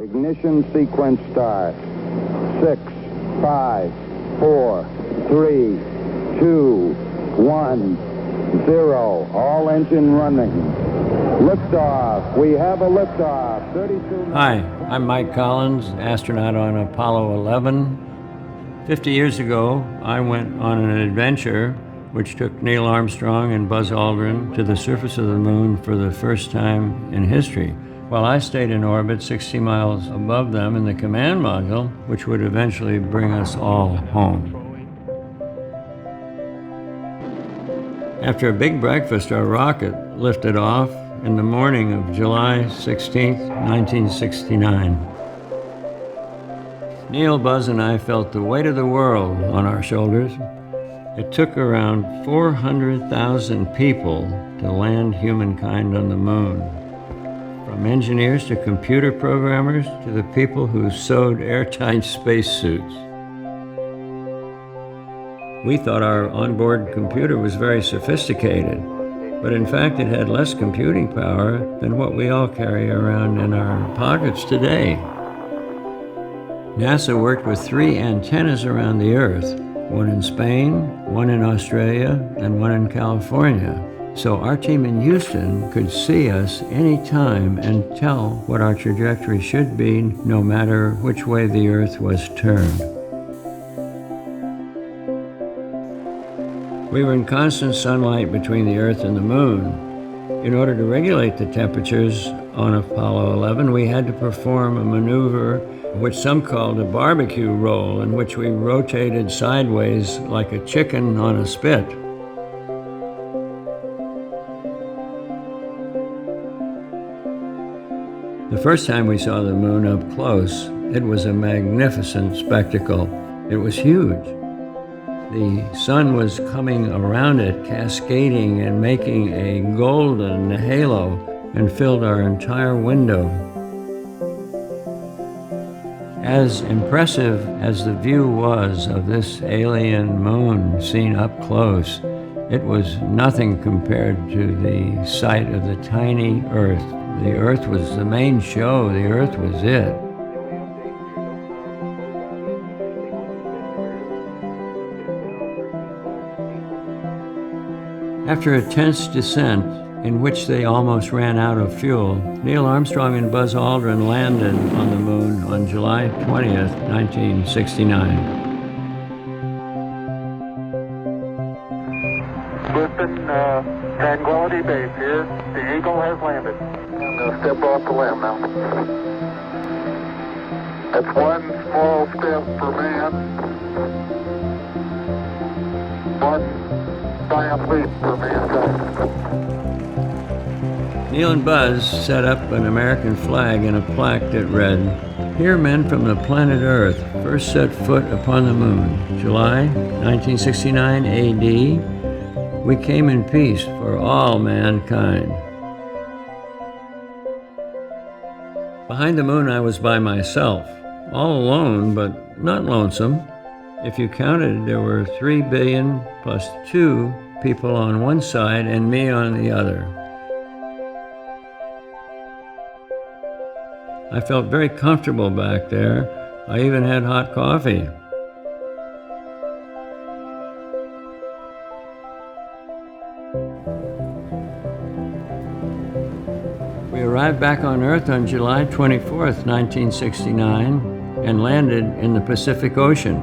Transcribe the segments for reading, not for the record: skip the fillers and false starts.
Ignition sequence start. 6, 5, 4, 3, 2, 1, 0. All engine running. Liftoff. We have a liftoff. 32. Hi, I'm Mike Collins, astronaut on Apollo 11. 50 years ago, I went on an adventure which took Neil Armstrong and Buzz Aldrin to the surface of the moon for the first time in history, while I stayed in orbit 60 miles above them in the command module, which would eventually bring us all home. After a big breakfast, our rocket lifted off in the morning of July 16, 1969. Neil, Buzz, and I felt the weight of the world on our shoulders. It took around 400,000 people to land humankind on the moon. From engineers to computer programmers to the people who sewed airtight spacesuits. We thought our onboard computer was very sophisticated, but in fact it had less computing power than what we all carry around in our pockets today. NASA worked with 3 antennas around the Earth, one in Spain, one in Australia, and one in California. So our team in Houston could see us anytime and tell what our trajectory should be, no matter which way the Earth was turned. We were in constant sunlight between the Earth and the Moon. In order to regulate the temperatures on Apollo 11, we had to perform a maneuver which some called a barbecue roll, in which we rotated sideways like a chicken on a spit. The first time we saw the moon up close, it was a magnificent spectacle. It was huge. The sun was coming around it, cascading and making a golden halo, and filled our entire window. As impressive as the view was of this alien moon seen up close, it was nothing compared to the sight of the tiny Earth. The Earth was the main show. The Earth was it. After a tense descent, in which they almost ran out of fuel, Neil Armstrong and Buzz Aldrin landed on the moon on July 20th, 1969. Houston, Tranquility Base here. The Eagle has landed. I'm going to step off the limb now. That's one small step for man, one giant leap for mankind. Neil and Buzz set up an American flag and a plaque that read, "Here men from the planet Earth first set foot upon the moon. July 1969 AD. We came in peace for all mankind." Behind the moon I was by myself, all alone but not lonesome. If you counted, there were 3 billion plus 2 people on one side and me on the other. I felt very comfortable back there. I even had hot coffee. We arrived back on Earth on July 24th, 1969, and landed in the Pacific Ocean.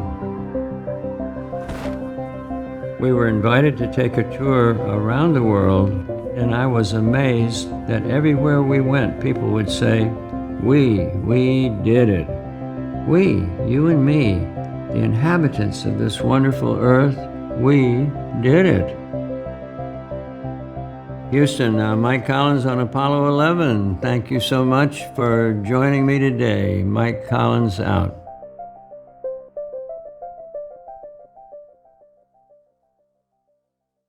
We were invited to take a tour around the world, and I was amazed that everywhere we went, people would say, we did it. We, you and me, the inhabitants of this wonderful Earth, we did it. Houston, Mike Collins on Apollo 11. Thank you so much for joining me today. Mike Collins out.